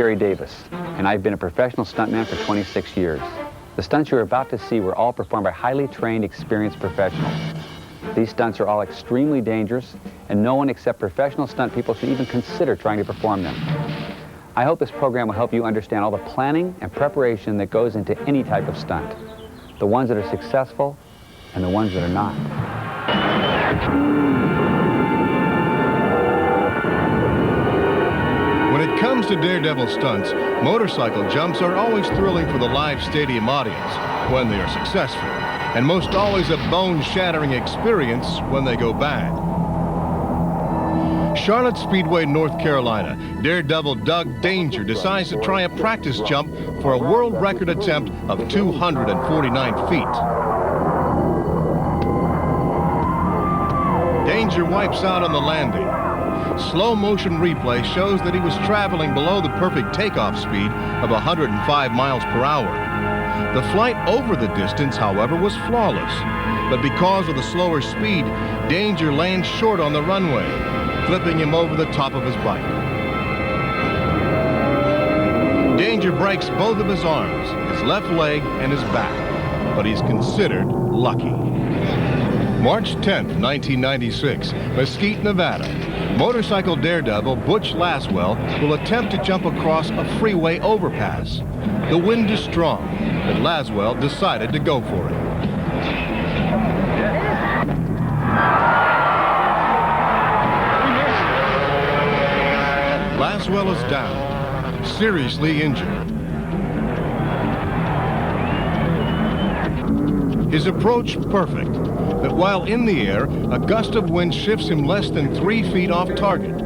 Gary Davis, and I've been a professional stuntman for 26 years. The stunts you're about to see were all performed by highly trained, experienced professionals. These stunts are all extremely dangerous, and no one except professional stunt people should even consider trying to perform them. I hope this program will help you understand all the planning and preparation that goes into any type of stunt. The ones that are successful and the ones that are not. When it comes to daredevil stunts, motorcycle jumps are always thrilling for the live stadium audience when they are successful, and most always a bone-shattering experience when they go bad. Charlotte Speedway, North Carolina, daredevil Doug Danger decides to try a practice jump for a world record attempt of 249 feet. Danger wipes out on the landing. Slow motion replay shows that he was traveling below the perfect takeoff speed of 105 miles per hour. The flight over the distance, however, was flawless, but because of the slower speed, Danger lands short on the runway, flipping him over the top of his bike. Danger breaks both of his arms, his left leg and his back, but he's considered lucky. March 10th, 1996, Mesquite, Nevada. Motorcycle daredevil Butch Laswell will attempt to jump across a freeway overpass. The wind is strong, but Laswell decided to go for it. Laswell is down, seriously injured. His approach perfect, but while in the air, a gust of wind shifts him less than 3 feet off target.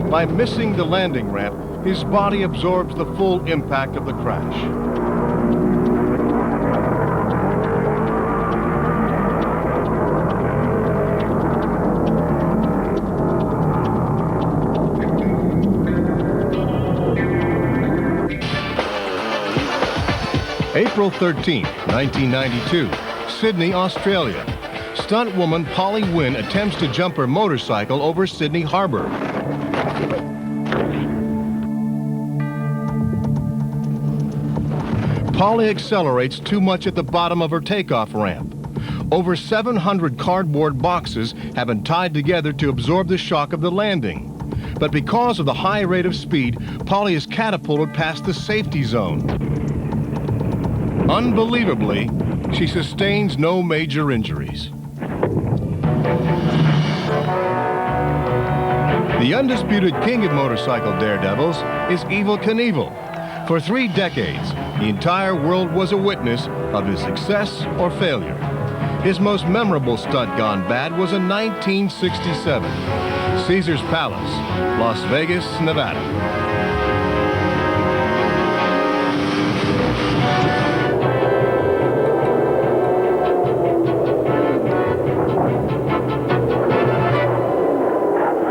By missing the landing ramp, his body absorbs the full impact of the crash. April 13, 1992, Sydney, Australia. Stunt woman Polly Wynn attempts to jump her motorcycle over Sydney Harbor. Polly accelerates too much at the bottom of her takeoff ramp. Over 700 cardboard boxes have been tied together to absorb the shock of the landing. But because of the high rate of speed, Polly is catapulted past the safety zone. Unbelievably, she sustains no major injuries. The undisputed king of motorcycle daredevils is Evel Knievel. For 3 decades, the entire world was a witness of his success or failure. His most memorable stunt gone bad was in 1967, Caesar's Palace, Las Vegas, Nevada.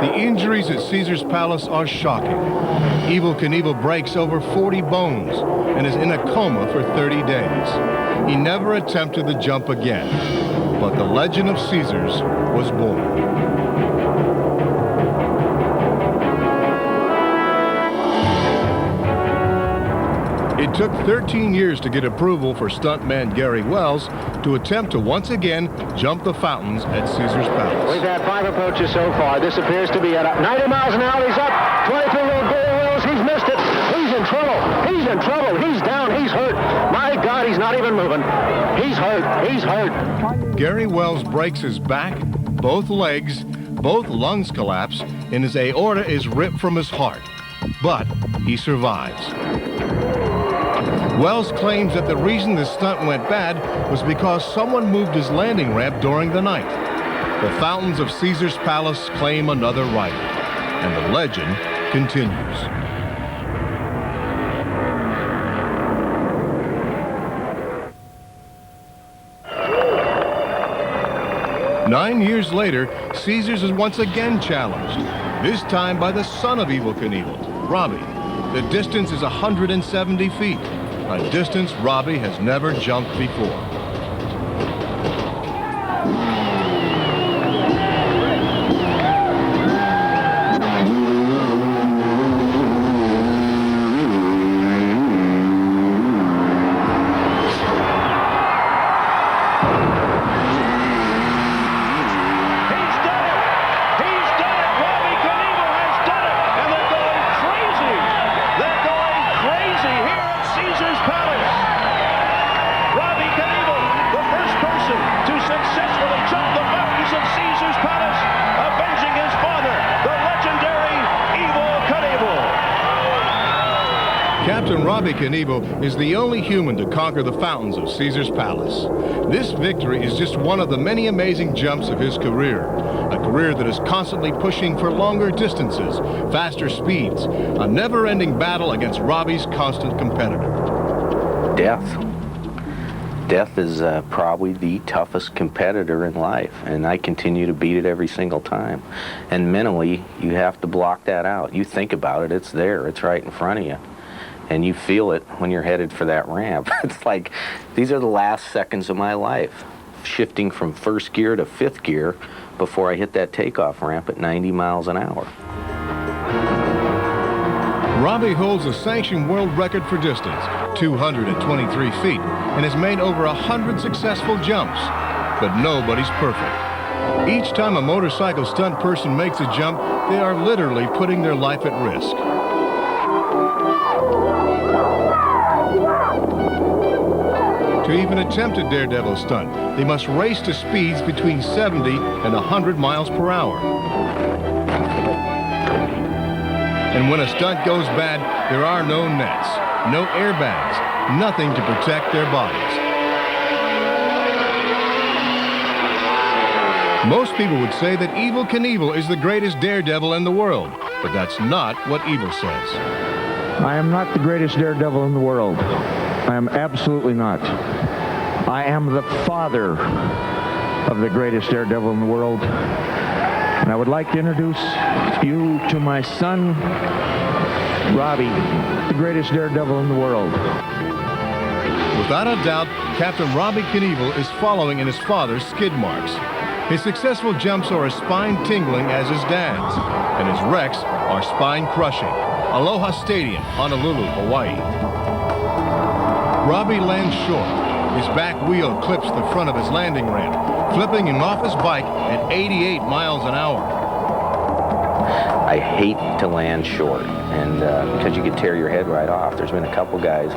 The injuries at Caesar's Palace are shocking. Evel Knievel breaks over 40 bones and is in a coma for 30 days. He never attempted the jump again, but the legend of Caesars was born. It took 13 years to get approval for stuntman Gary Wells to attempt to once again jump the fountains at Caesar's Palace. We've had 5 approaches so far. This appears to be at 90 miles an hour. He's up. 23-year-old Gary Wells. He's missed it. He's in trouble. He's in trouble. He's down. He's hurt. My God, he's not even moving. He's hurt. He's hurt. Gary Wells breaks his back, both legs, both lungs collapse, and his aorta is ripped from his heart. But he survives. Wells claims that the reason this stunt went bad was because someone moved his landing ramp during the night. The fountains of Caesar's Palace claim another rival, and the legend continues. Nine years later, Caesars is once again challenged, this time by the son of Evel Knievel, Robbie. The distance is 170 feet. A distance Robbie has never jumped before. Captain Robbie Knievel is the only human to conquer the fountains of Caesar's Palace. This victory is just one of the many amazing jumps of his career, a career that is constantly pushing for longer distances, faster speeds, a never-ending battle against Robbie's constant competitor. Death is probably the toughest competitor in life, and I continue to beat it every single time. And mentally, you have to block that out. You think about it, it's there, it's right in front of you. And you feel it when you're headed for that ramp. It's like, these are the last seconds of my life, shifting from first gear to fifth gear before I hit that takeoff ramp at 90 miles an hour. Robbie holds a sanctioned world record for distance, 223 feet, and has made over 100 successful jumps. But nobody's perfect. Each time a motorcycle stunt person makes a jump, they are literally putting their life at risk. To even attempt a daredevil stunt, they must race to speeds between 70 and 100 miles per hour. And when a stunt goes bad, there are no nets, no airbags, nothing to protect their bodies. Most people would say that Evel Knievel is the greatest daredevil in the world, but that's not what Evel says. I am not the greatest daredevil in the world. I am absolutely not. I am the father of the greatest daredevil in the world. And I would like to introduce you to my son, Robbie, the greatest daredevil in the world. Without a doubt, Captain Robbie Knievel is following in his father's skid marks. His successful jumps are as spine-tingling as his dad's, and his wrecks are spine-crushing. Aloha Stadium, Honolulu, Hawaii. Robbie lands short. His back wheel clips the front of his landing ramp, flipping him off his bike at 88 miles an hour. I hate to land short, and because you could tear your head right off. There's been a couple guys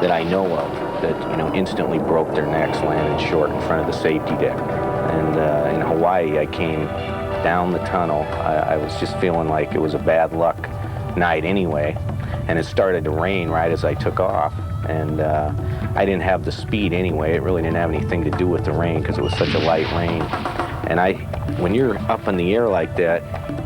that I know of that, you know, instantly broke their necks landing short in front of the safety deck. And in Hawaii, I came down the tunnel. I was just feeling like it was a bad luck night anyway, and it started to rain right as I took off. And I didn't have the speed anyway. It really didn't have anything to do with the rain because it was such a light rain. And when you're up in the air like that,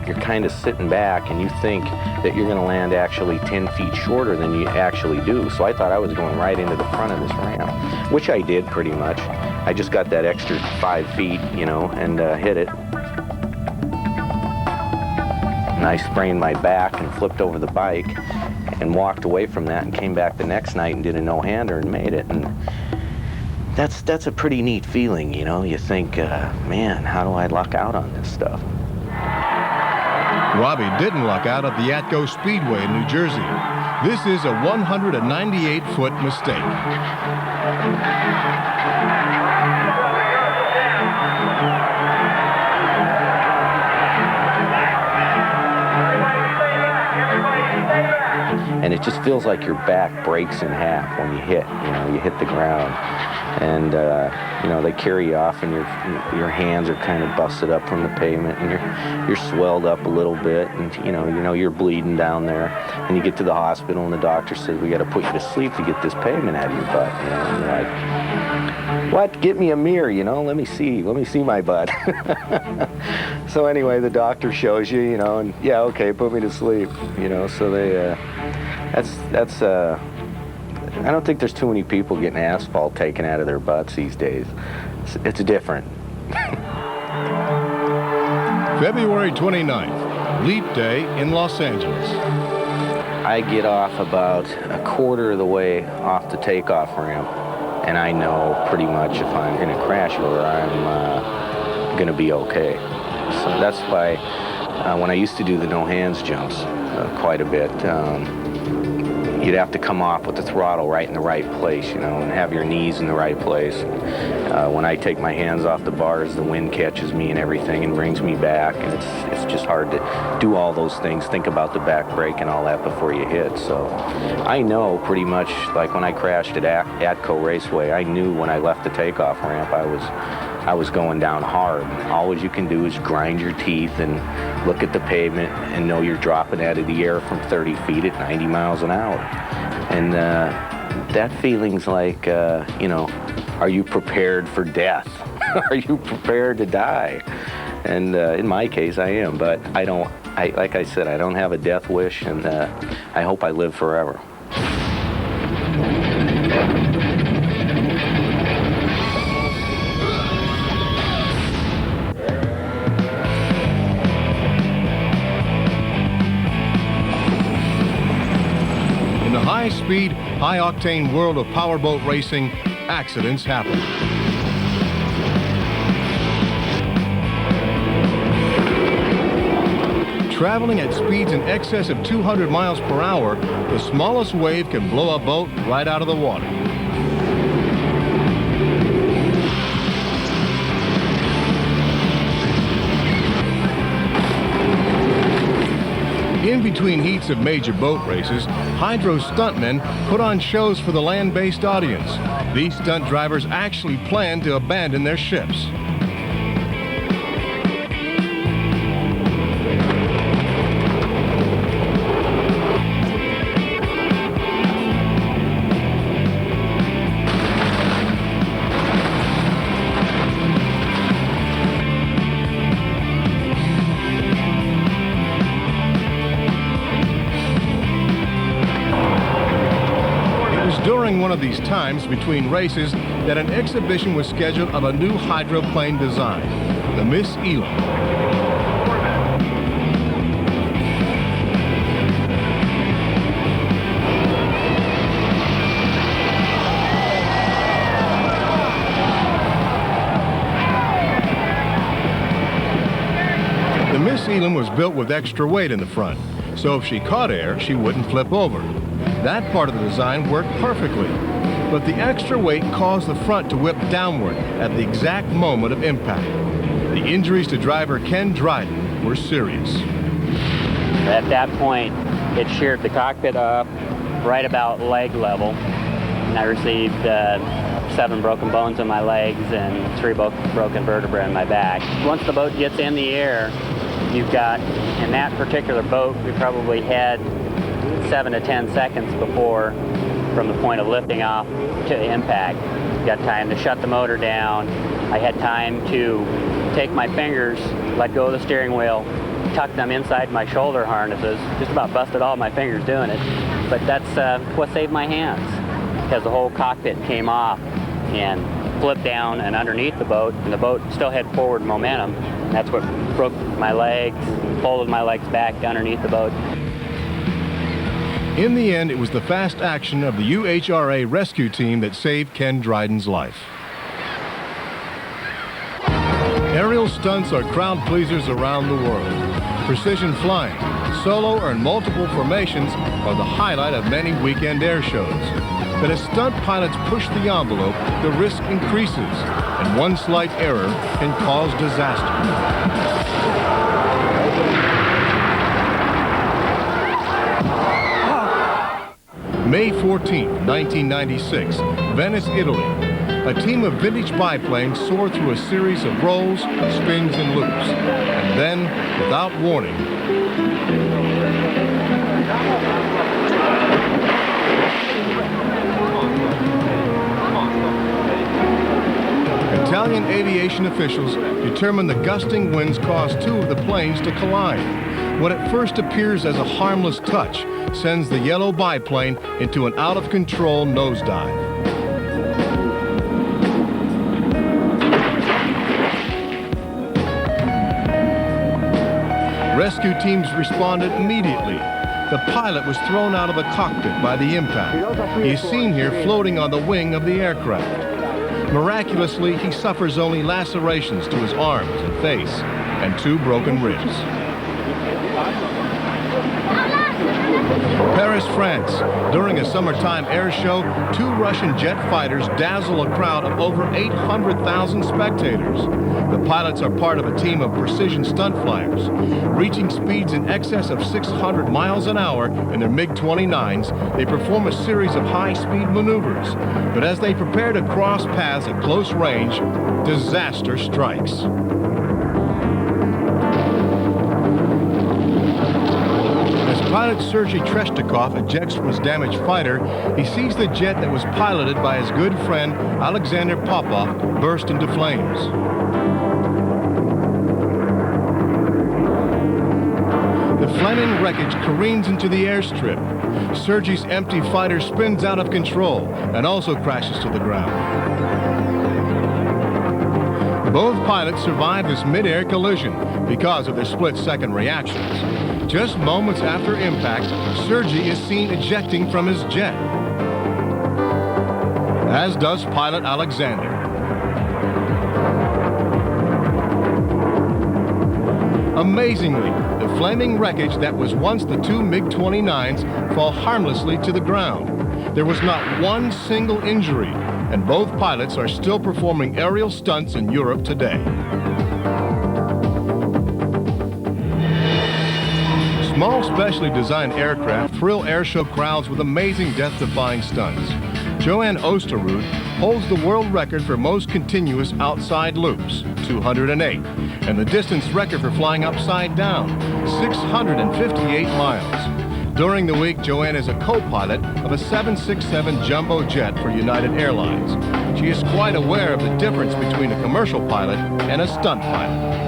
you're kind of sitting back and you think that you're going to land actually 10 feet shorter than you actually do. So I thought I was going right into the front of this ramp, which I did pretty much. I just got that extra 5 feet, you know, and hit it. And I sprained my back and flipped over the bike and walked away from that and came back the next night and did a no-hander and made it. And that's a pretty neat feeling, you know. You think, man, how do I luck out on this stuff? Robbie didn't luck out at the Atco Speedway in New Jersey. This is a 198-foot mistake. And it just feels like your back breaks in half when you hit, you know, you hit the ground. And, you know, they carry you off and your hands are kind of busted up from the pavement and you're swelled up a little bit and, you know, you're bleeding down there. And you get to the hospital and the doctor says, we got to put you to sleep to get this pavement out of your butt, you know. And you're like, what? Get me a mirror, you know, let me see my butt. So anyway, the doctor shows you, you know, and yeah, okay, put me to sleep, you know. So they, I don't think there's too many people getting asphalt taken out of their butts these days. It's different. February 29th, Leap Day in Los Angeles. I get off about a quarter of the way off the takeoff ramp, and I know pretty much if I'm going to crash or I'm going to be okay. So that's why when I used to do the no-hands jumps quite a bit, you'd have to come off with the throttle right in the right place, you know, and have your knees in the right place. When I take my hands off the bars, the wind catches me and everything and brings me back, and it's just hard to do all those things, think about the back brake and all that before you hit. So I know pretty much, like when I crashed at Atco Raceway, I knew when I left the takeoff ramp I was going down hard. All you can do is grind your teeth and look at the pavement and know you're dropping out of the air from 30 feet at 90 miles an hour. And that feeling's like, you know, are you prepared for death? Are you prepared to die? And in my case, I am, but like I said, I don't have a death wish, and I hope I live forever. In the high-speed, high-octane world of powerboat racing, accidents happen. Traveling at speeds in excess of 200 miles per hour, the smallest wave can blow a boat right out of the water. In between heats of major boat races, hydro stuntmen put on shows for the land-based audience. These stunt drivers actually plan to abandon their ships. During one of these times between races that an exhibition was scheduled of a new hydroplane design, the Miss Elam. The Miss Elam was built with extra weight in the front, so if she caught air, she wouldn't flip over. That part of the design worked perfectly, but the extra weight caused the front to whip downward at the exact moment of impact. The injuries to driver Ken Dryden were serious. At that point, it sheared the cockpit up right about leg level, and I received 7 broken bones in my legs and 3 broken vertebrae in my back. Once the boat gets in the air, you've got, in that particular boat, we probably had 7 to 10 seconds before, from the point of lifting off to impact. You got time to shut the motor down. I had time to take my fingers, let go of the steering wheel, tuck them inside my shoulder harnesses. Just about busted all my fingers doing it. But that's what saved my hands, because the whole cockpit came off and flipped down and underneath the boat, and the boat still had forward momentum. And that's what broke my legs, folded my legs back underneath the boat. In the end, it was the fast action of the UHRA rescue team that saved Ken Dryden's life. Aerial stunts are crowd pleasers around the world. Precision flying, solo or in multiple formations are the highlight of many weekend air shows. But as stunt pilots push the envelope, the risk increases, and one slight error can cause disaster. May 14, 1996, Venice, Italy. A team of vintage biplanes soared through a series of rolls, spins, and loops. And then, without warning, Italian aviation officials determined the gusting winds caused 2 of the planes to collide. What at first appears as a harmless touch sends the yellow biplane into an out-of-control nosedive. Rescue teams responded immediately. The pilot was thrown out of the cockpit by the impact. He is seen here floating on the wing of the aircraft. Miraculously, he suffers only lacerations to his arms and face and 2 broken ribs. Paris, France. During a summertime air show, 2 Russian jet fighters dazzle a crowd of over 800,000 spectators. The pilots are part of a team of precision stunt flyers. Reaching speeds in excess of 600 miles an hour in their MiG-29s, they perform a series of high-speed maneuvers. But as they prepare to cross paths at close range, disaster strikes. pilot Sergei Treshtikov ejects from his damaged fighter, he sees the jet that was piloted by his good friend Alexander Popov burst into flames. The flaming wreckage careens into the airstrip. Sergei's empty fighter spins out of control and also crashes to the ground. Both pilots survive this mid-air collision because of their split-second reactions. Just moments after impact, Sergei is seen ejecting from his jet, as does pilot Alexander. Amazingly, the flaming wreckage that was once the two MiG-29s fall harmlessly to the ground. There was not one single injury, and both pilots are still performing aerial stunts in Europe today. Small, specially designed aircraft thrill airshow crowds with amazing death-defying stunts. Joanne Oosterhout holds the world record for most continuous outside loops, 208, and the distance record for flying upside down, 658 miles. During the week, Joanne is a co-pilot of a 767 jumbo jet for United Airlines. She is quite aware of the difference between a commercial pilot and a stunt pilot.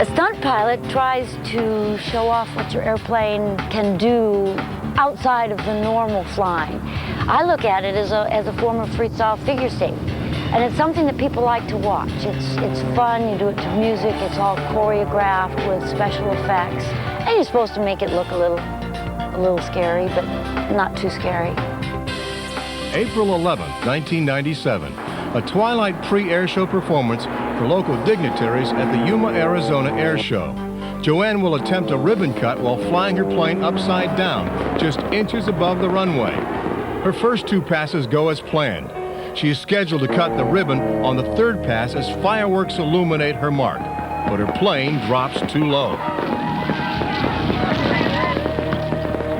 A stunt pilot tries to show off what your airplane can do outside of the normal flying. I look at it as a form of freestyle figure skating. And it's something that people like to watch. It's fun, you do it to music, it's all choreographed with special effects. And you're supposed to make it look a little scary, but not too scary. April 11, 1997, a twilight pre-air show performance for local dignitaries at the Yuma, Arizona Air Show. Joanne will attempt a ribbon cut while flying her plane upside down, just inches above the runway. Her first two passes go as planned. She is scheduled to cut the ribbon on the third pass as fireworks illuminate her mark, but her plane drops too low.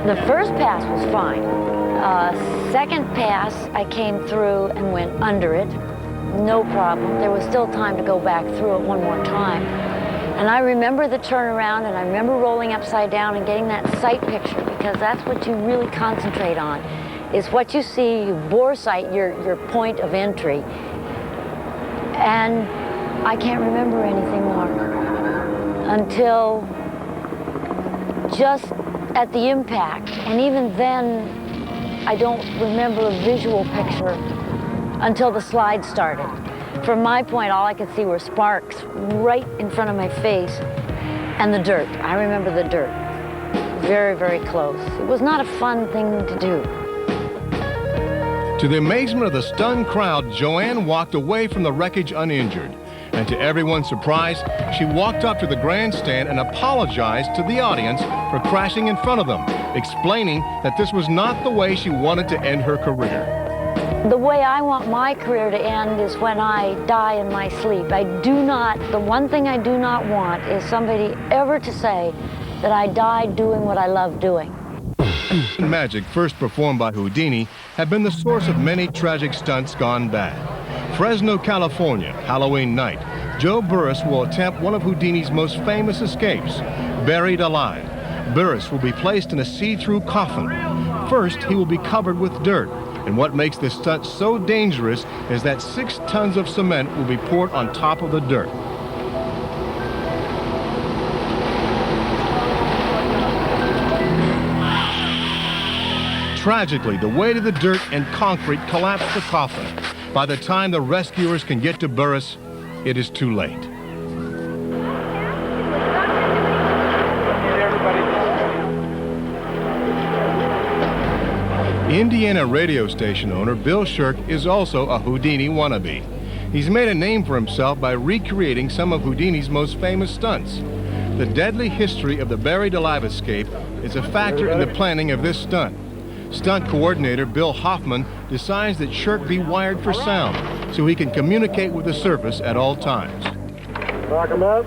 The first pass was fine. Second pass, I came through and went under it. No problem. There was still time to go back through it one more time. And I remember the turnaround, and I remember rolling upside down and getting that sight picture, because that's what you really concentrate on, is what you see. You bore sight your point of entry. And I can't remember anything more until just at the impact. And even then, I don't remember a visual picture until the slide started. From my point, all I could see were sparks right in front of my face and the dirt. I remember the dirt. Very, very close. It was not a fun thing to do. To the amazement of the stunned crowd, Joanne walked away from the wreckage uninjured. And to everyone's surprise, she walked up to the grandstand and apologized to the audience for crashing in front of them, explaining that this was not the way she wanted to end her career. The way I want my career to end is when I die in my sleep. The one thing I do not want is somebody ever to say that I died doing what I love doing. Magic, first performed by Houdini, have been the source of many tragic stunts gone bad. Fresno, California, Halloween night, Joe Burris will attempt one of Houdini's most famous escapes, buried alive. Burris will be placed in a see-through coffin. First, he will be covered with dirt. And what makes this stunt so dangerous is that 6 tons of cement will be poured on top of the dirt. Tragically, the weight of the dirt and concrete collapsed the coffin. By the time the rescuers can get to Burris, it is too late. Indiana radio station owner Bill Shirk is also a Houdini wannabe. He's made a name for himself by recreating some of Houdini's most famous stunts. The deadly history of the buried alive escape is a factor in the planning of this stunt. Stunt coordinator Bill Hoffman decides that Shirk be wired for sound so he can communicate with the surface at all times. Lock him up.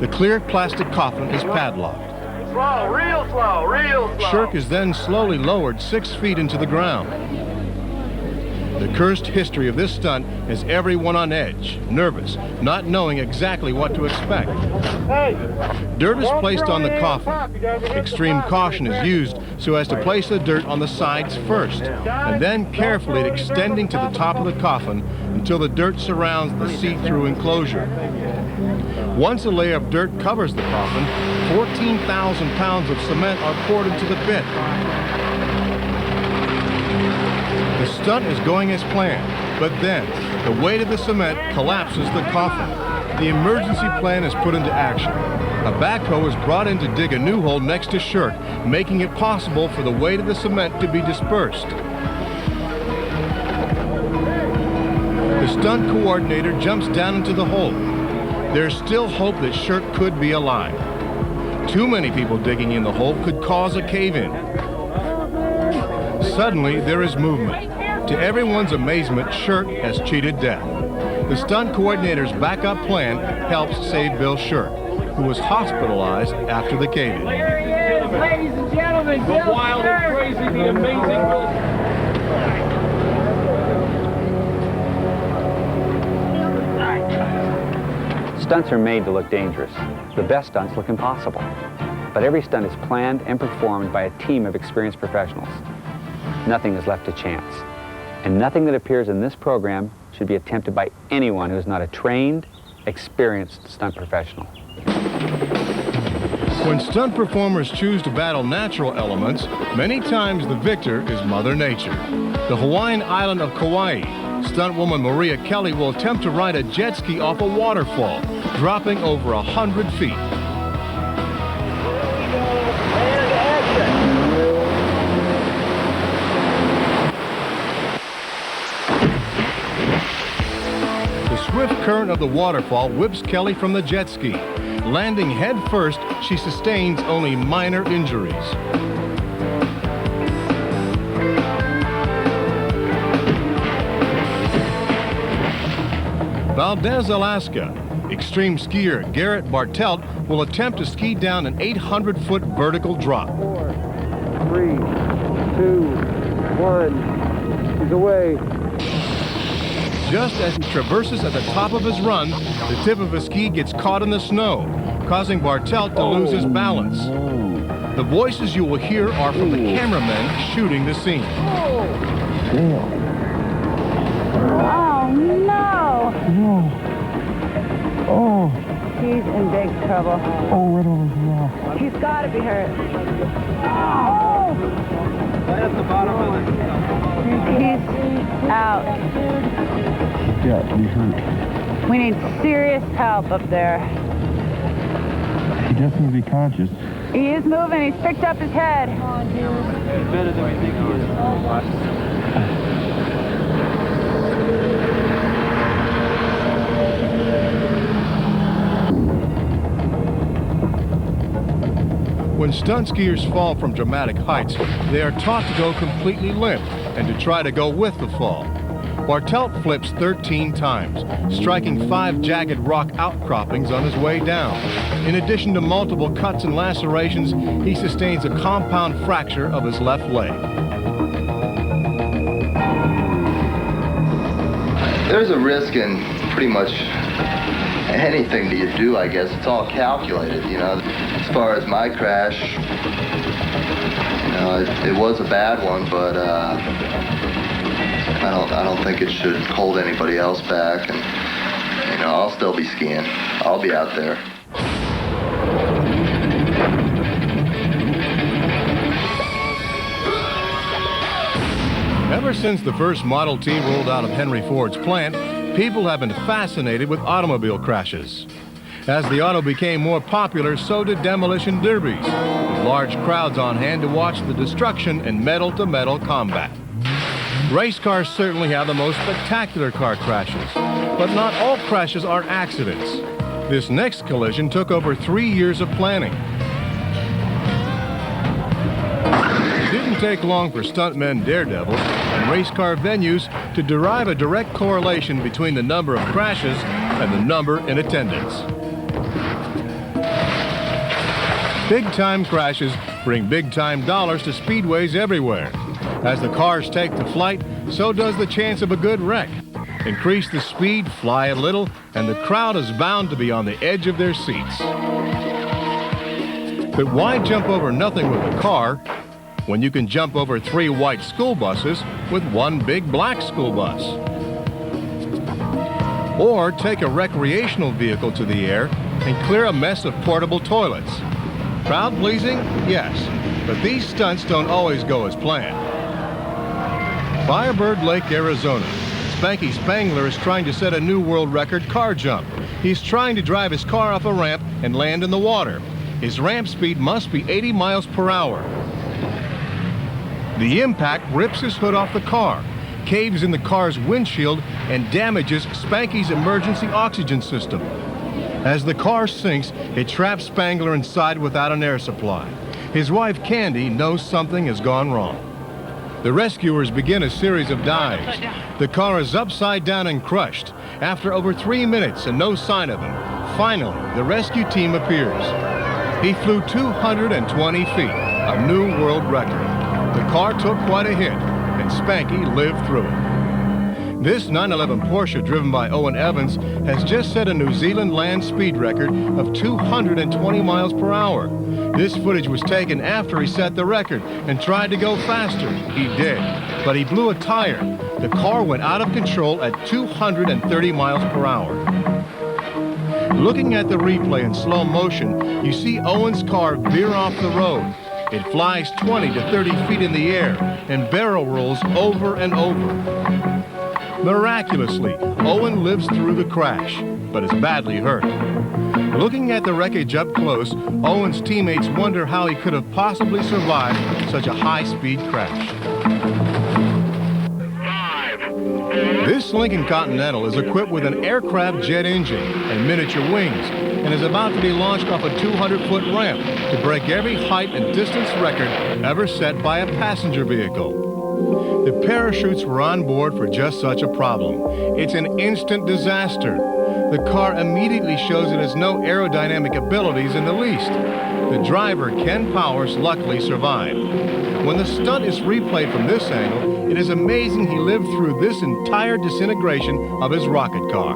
The clear plastic coffin is padlocked. Slow, real slow, real slow. Shirk is then slowly lowered 6 feet into the ground. The cursed history of this stunt has everyone on edge, nervous, not knowing exactly what to expect. Dirt is placed on the coffin. Extreme caution is used so as to place the dirt on the sides first, and then carefully extending to the top of the coffin until the dirt surrounds the see-through enclosure. Once a layer of dirt covers the coffin, 14,000 pounds of cement are poured into the pit. The stunt is going as planned, but then the weight of the cement collapses the coffin. The emergency plan is put into action. A backhoe is brought in to dig a new hole next to Shirk, making it possible for the weight of the cement to be dispersed. The stunt coordinator jumps down into the hole. There's still hope that Shirk could be alive. Too many people digging in the hole could cause a cave-in. Suddenly, there is movement. To everyone's amazement, Shirk has cheated death. The stunt coordinator's backup plan helps save Bill Shirk, who was hospitalized after the cave-in. There he is, ladies and gentlemen, Bill the wild Shirk. And crazy, the amazing Stunts are made to look dangerous. The best stunts look impossible. But every stunt is planned and performed by a team of experienced professionals. Nothing is left to chance. And nothing that appears in this program should be attempted by anyone who is not a trained, experienced stunt professional. When stunt performers choose to battle natural elements, many times the victor is Mother Nature. The Hawaiian island of Kauai, stuntwoman Maria Kelly will attempt to ride a jet ski off a waterfall, dropping over 100 feet. The swift current of the waterfall whips Kelly from the jet ski. Landing head first, she sustains only minor injuries. Valdez, Alaska. Extreme skier Garrett Bartelt will attempt to ski down an 800-foot vertical drop. 4, 3, 2, 1, he's away. Just as he traverses at the top of his run, the tip of his ski gets caught in the snow, causing Bartelt to lose his balance. The voices you will hear are from the cameramen shooting the scene. Oh, he's in big trouble. Oh, right over here. He's got to be hurt. Right at the bottom of it. He's out. Yeah, he's hurt. We need serious help up there. He does seem to be conscious. He is moving. He's picked up his head. He's better than we think he is. When stunt skiers fall from dramatic heights, they are taught to go completely limp and to try to go with the fall. Bartelt flips 13 times, striking 5 jagged rock outcroppings on his way down. In addition to multiple cuts and lacerations, he sustains a compound fracture of his left leg. There's a risk in pretty much anything that you do, I guess. It's all calculated, you know. As far as my crash, you know, it was a bad one, but I don't think it should hold anybody else back. And, you know, I'll still be skiing. I'll be out there. Ever since the first Model T rolled out of Henry Ford's plant, people have been fascinated with automobile crashes. As the auto became more popular, so did demolition derbies, with large crowds on hand to watch the destruction in metal-to-metal combat. Race cars certainly have the most spectacular car crashes, but not all crashes are accidents. This next collision took over 3 years of planning. It didn't take long for stuntmen daredevils and race car venues to derive a direct correlation between the number of crashes and the number in attendance. Big-time crashes bring big-time dollars to speedways everywhere. As the cars take to flight, so does the chance of a good wreck. Increase the speed, fly a little, and the crowd is bound to be on the edge of their seats. But why jump over nothing with a car when you can jump over 3 white school buses with 1 big black school bus? Or take a recreational vehicle to the air and clear a mess of portable toilets. Crowd-pleasing? Yes, but these stunts don't always go as planned. Firebird Lake, Arizona. Spanky Spangler is trying to set a new world record car jump. He's trying to drive his car up a ramp and land in the water. His ramp speed must be 80 miles per hour. The impact rips his hood off the car, caves in the car's windshield, and damages Spanky's emergency oxygen system. As the car sinks, it traps Spangler inside without an air supply. His wife, Candy, knows something has gone wrong. The rescuers begin a series of dives. The car is upside down and crushed. After over 3 minutes and no sign of him, finally, the rescue team appears. He flew 220 feet, a new world record. The car took quite a hit, and Spanky lived through it. This 911 Porsche, driven by Owen Evans, has just set a New Zealand land speed record of 220 miles per hour. This footage was taken after he set the record and tried to go faster. He did, but he blew a tire. The car went out of control at 230 miles per hour. Looking at the replay in slow motion, you see Owen's car veer off the road. It flies 20 to 30 feet in the air and barrel rolls over and over. Miraculously, Owen lives through the crash, but is badly hurt. Looking at the wreckage up close, Owen's teammates wonder how he could have possibly survived such a high-speed crash. This Lincoln Continental is equipped with an aircraft jet engine and miniature wings and is about to be launched off a 200-foot ramp to break every height and distance record ever set by a passenger vehicle. The parachutes were on board for just such a problem. It's an instant disaster. The car immediately shows it has no aerodynamic abilities in the least. The driver, Ken Powers, luckily survived. When the stunt is replayed from this angle, it is amazing he lived through this entire disintegration of his rocket car.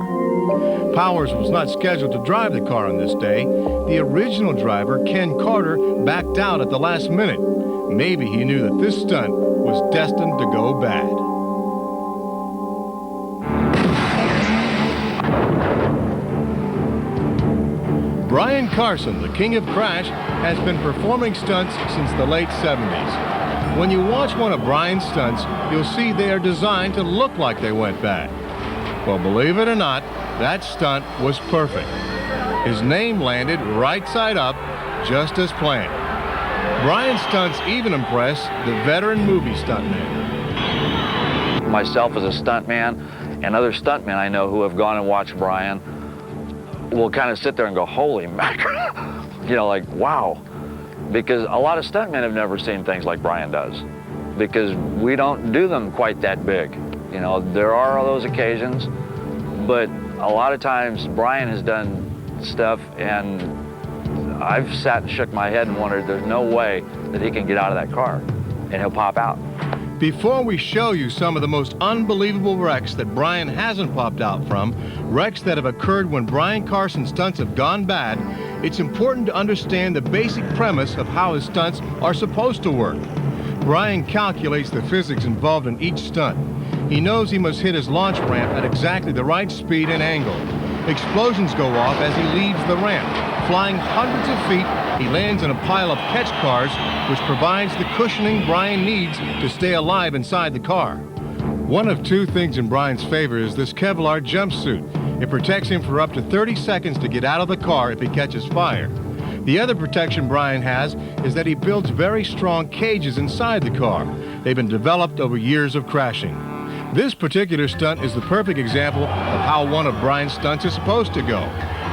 Powers was not scheduled to drive the car on this day. The original driver, Ken Carter, backed out at the last minute. Maybe he knew that this stunt was destined to go bad. Brian Carson, the king of crash, has been performing stunts since the late 70s. When you watch one of Brian's stunts, you'll see they are designed to look like they went bad. Well, believe it or not, that stunt was perfect. His name landed right side up, just as planned. Brian's stunts even impress the veteran movie stuntman. Myself as a stuntman and other stuntmen I know who have gone and watched Brian will kind of sit there and go, holy mackerel, you know, like, wow. Because a lot of stuntmen have never seen things like Brian does, because we don't do them quite that big. You know, there are those occasions, but a lot of times Brian has done stuff and I've sat and shook my head and wondered there's no way that he can get out of that car and he'll pop out. Before we show you some of the most unbelievable wrecks that Brian hasn't popped out from, wrecks that have occurred when Brian Carson's stunts have gone bad, it's important to understand the basic premise of how his stunts are supposed to work. Brian calculates the physics involved in each stunt. He knows he must hit his launch ramp at exactly the right speed and angle. Explosions go off as he leaves the ramp. Flying hundreds of feet, he lands in a pile of catch cars, which provides the cushioning Brian needs to stay alive inside the car. One of two things in Brian's favor is this Kevlar jumpsuit. It protects him for up to 30 seconds to get out of the car if he catches fire. The other protection Brian has is that he builds very strong cages inside the car. They've been developed over years of crashing. This particular stunt is the perfect example of how one of Brian's stunts is supposed to go.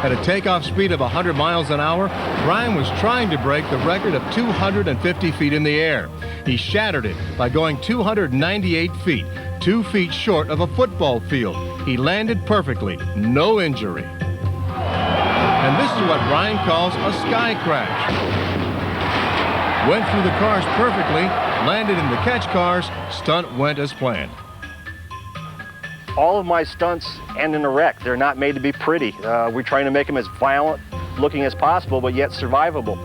At a takeoff speed of 100 miles an hour, Brian was trying to break the record of 250 feet in the air. He shattered it by going 298 feet, 2 feet short of a football field. He landed perfectly, no injury. And this is what Brian calls a sky crash. Went through the cars perfectly, landed in the catch cars, stunt went as planned. All of my stunts end in a wreck. They're not made to be pretty. We're trying to make them as violent looking as possible, but yet survivable.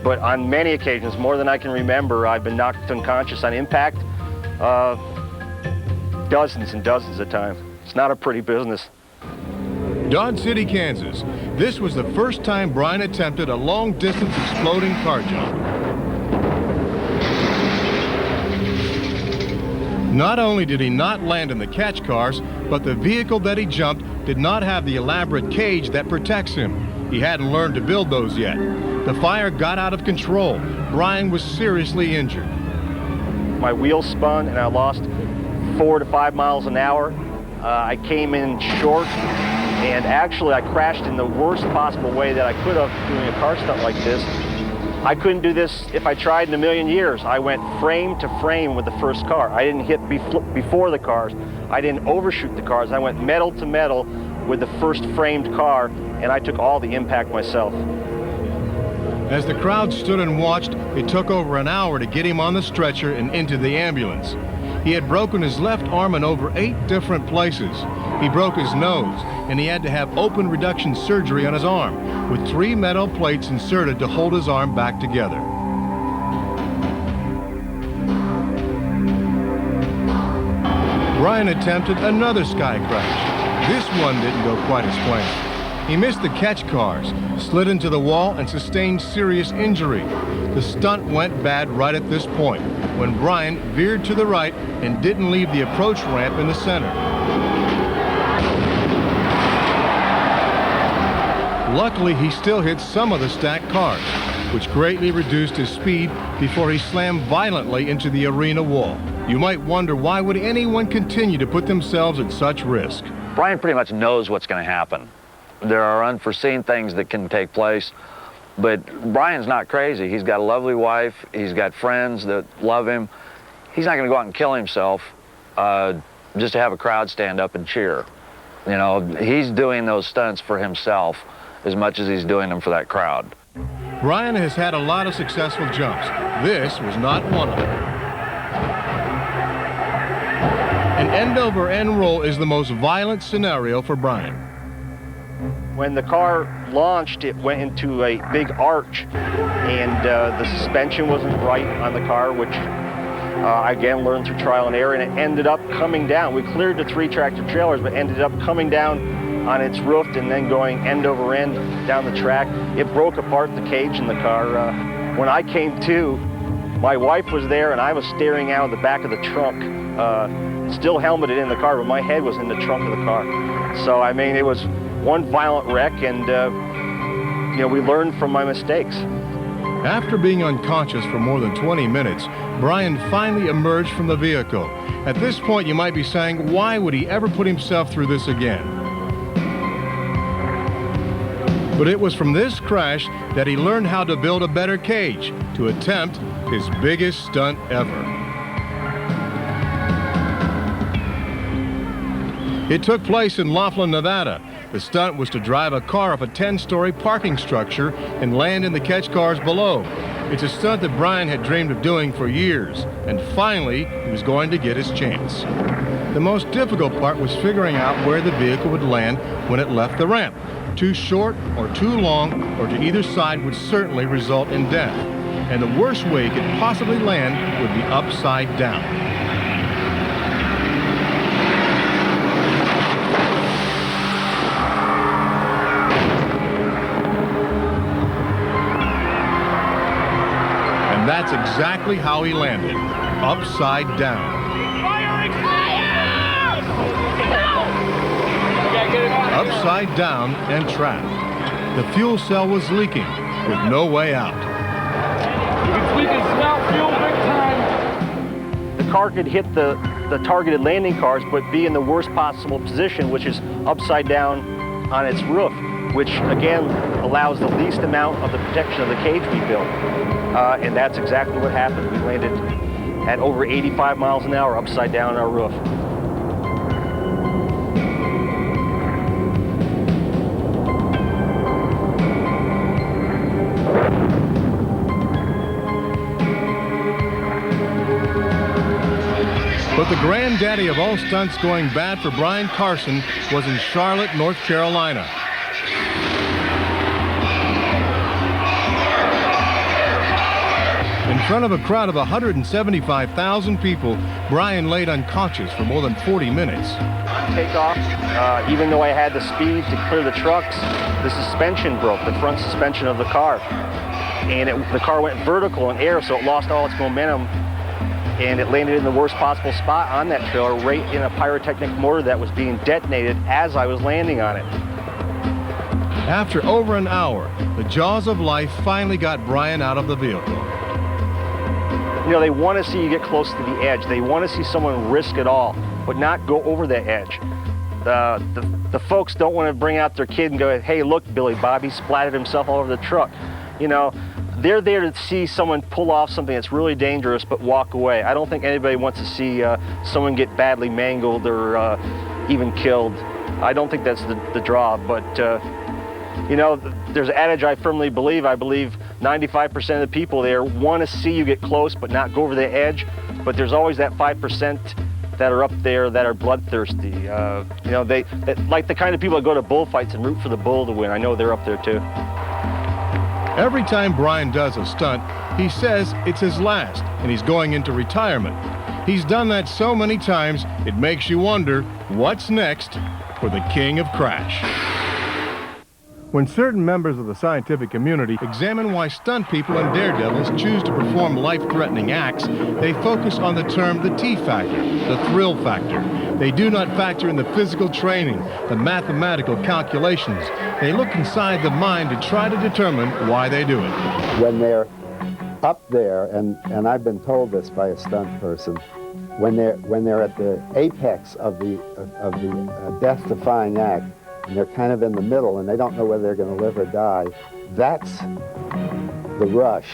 But on many occasions, more than I can remember, I've been knocked unconscious on impact dozens and dozens of times. It's not a pretty business. Dodge City, Kansas. This was the first time Brian attempted a long-distance exploding car jump. Not only did he not land in the catch cars, but the vehicle that he jumped did not have the elaborate cage that protects him. He hadn't learned to build those yet. The fire got out of control. Brian was seriously injured. My wheels spun and I lost 4 to 5 miles an hour. I came in short, and actually I crashed in the worst possible way that I could have doing a car stunt like this. I couldn't do this if I tried in a million years. I went frame to frame with the first car. I didn't hit before the cars. I didn't overshoot the cars. I went metal to metal with the first framed car, and I took all the impact myself. As the crowd stood and watched, it took over an hour to get him on the stretcher and into the ambulance. He had broken his left arm in over 8 different places. He broke his nose, and he had to have open reduction surgery on his arm, with 3 metal plates inserted to hold his arm back together. Brian attempted another sky crash. This one didn't go quite as planned. He missed the catch cars, slid into the wall, and sustained serious injury. The stunt went bad right at this point, when Brian veered to the right and didn't leave the approach ramp in the center. Luckily, he still hit some of the stacked cars, which greatly reduced his speed before he slammed violently into the arena wall. You might wonder, why would anyone continue to put themselves at such risk? Brian pretty much knows what's going to happen. There are unforeseen things that can take place, but Brian's not crazy. He's got a lovely wife. He's got friends that love him. He's not going to go out and kill himself just to have a crowd stand up and cheer. You know, he's doing those stunts for himself as much as he's doing them for that crowd. Brian has had a lot of successful jumps. This was not one of them. An end-over-end roll is the most violent scenario for Brian. When the car launched, it went into a big arch, and the suspension wasn't right on the car, which I again learned through trial and error, and it ended up coming down. We cleared the 3 tractor trailers, but ended up coming down on its roof and then going end over end down the track. It broke apart the cage in the car. When I came to, my wife was there, and I was staring out of the back of the trunk, still helmeted in the car, but my head was in the trunk of the car. So, I mean, it was one violent wreck, and you know, we learned from my mistakes. After being unconscious for more than 20 minutes, Brian finally emerged from the vehicle. At this point, you might be saying, why would he ever put himself through this again? But it was from this crash that he learned how to build a better cage to attempt his biggest stunt ever. It took place in Laughlin, Nevada. The stunt was to drive a car up a 10-story parking structure and land in the catch cars below. It's a stunt that Brian had dreamed of doing for years, and finally, he was going to get his chance. The most difficult part was figuring out where the vehicle would land when it left the ramp. Too short or too long or to either side would certainly result in death. And the worst way it could possibly land would be upside down. And that's exactly how he landed, upside down. Upside down and trapped. The fuel cell was leaking with no way out. We can smell fuel big time. The car could hit the targeted landing cars, but be in the worst possible position, which is upside down on its roof, which again allows the least amount of the protection of the cage we built. And that's exactly what happened. We landed at over 85 miles an hour upside down on our roof. But the granddaddy of all stunts going bad for Brian Carson was in Charlotte, North Carolina. In front of a crowd of 175,000 people, Brian laid unconscious for more than 40 minutes. Takeoff, even though I had the speed to clear the trucks, the suspension broke, the front suspension of the car. And the car went vertical in air, so it lost all its momentum, and it landed in the worst possible spot on that trailer, right in a pyrotechnic mortar that was being detonated as I was landing on it. After over an hour, the jaws of life finally got Brian out of the vehicle. You know, they want to see you get close to the edge. They want to see someone risk it all, but not go over that edge. The folks don't want to bring out their kid and go, hey, look, Billy Bobby splattered himself all over the truck. You know, they're there to see someone pull off something that's really dangerous but walk away. I don't think anybody wants to see someone get badly mangled or even killed. I don't think that's the draw, but you know, there's an adage I firmly believe. I believe 95% of the people there want to see you get close but not go over the edge, but there's always that 5% that are up there that are bloodthirsty. You know, they like the kind of people that go to bullfights and root for the bull to win. I know they're up there too. Every time Brian does a stunt, he says it's his last and he's going into retirement. He's done that so many times, it makes you wonder what's next for the king of crash. When certain members of the scientific community examine why stunt people and daredevils choose to perform life-threatening acts, they focus on the term the T factor, the thrill factor. They do not factor in the physical training, the mathematical calculations. They look inside the mind to try to determine why they do it. When they're up there, and I've been told this by a stunt person, when they're at the apex of the death-defying act, and they're kind of in the middle and they don't know whether they're going to live or die, that's the rush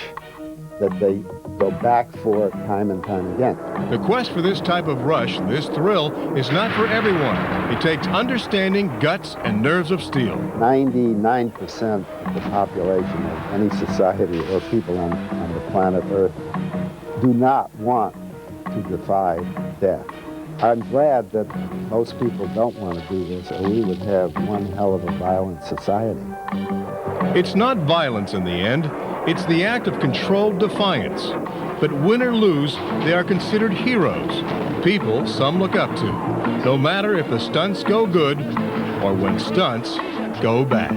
that they go back for time and time again. The quest for this type of rush, this thrill, is not for everyone. It takes understanding, guts, and nerves of steel. 99% of the population of any society or people on the planet Earth do not want to defy death. I'm glad that most people don't want to do this, or we would have one hell of a violent society. It's not violence in the end. It's the act of controlled defiance. But win or lose, they are considered heroes, people some look up to, no matter if the stunts go good or when stunts go bad.